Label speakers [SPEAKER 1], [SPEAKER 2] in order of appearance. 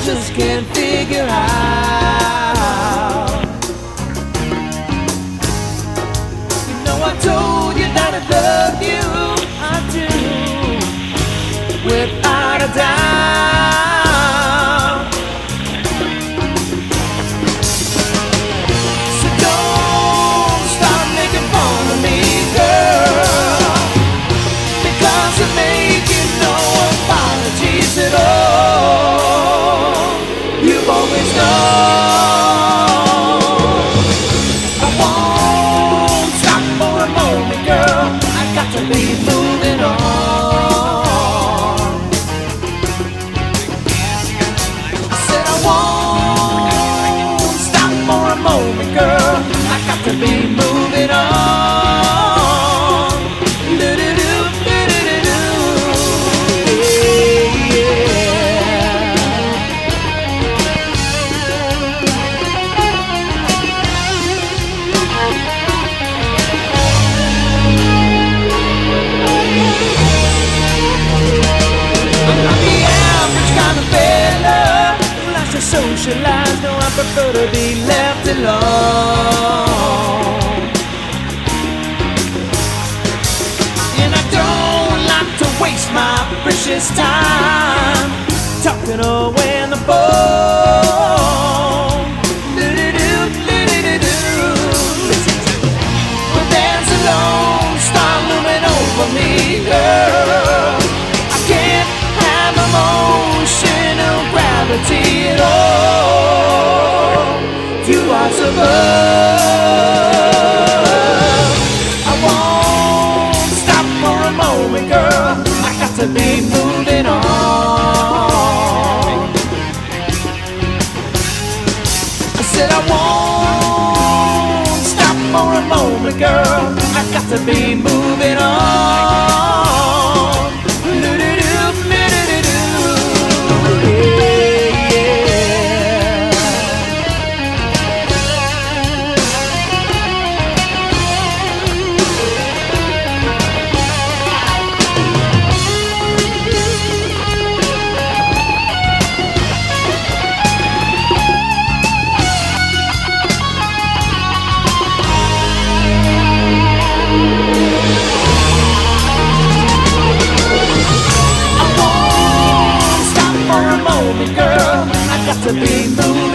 [SPEAKER 1] Just can't figure out. You know I told you that I love you. I do, without a doubt. So don't stop making fun of me, girl, because I'm making no apologies at all. Always know I won't stop for a moment, girl. I got to be moving on. I said I won't stop for a moment, girl. I got to be moving on. Socialize, no, I prefer to be left alone. And I don't like to waste my precious time talking away on the phone. When there's a lone star looming over me, girl, I can't have emotional gravity at all. You are so above. I won't stop for a moment, girl. I got to be moving on. I said I won't stop for a moment, girl. I got to be moving on. Girl, I got to be moving.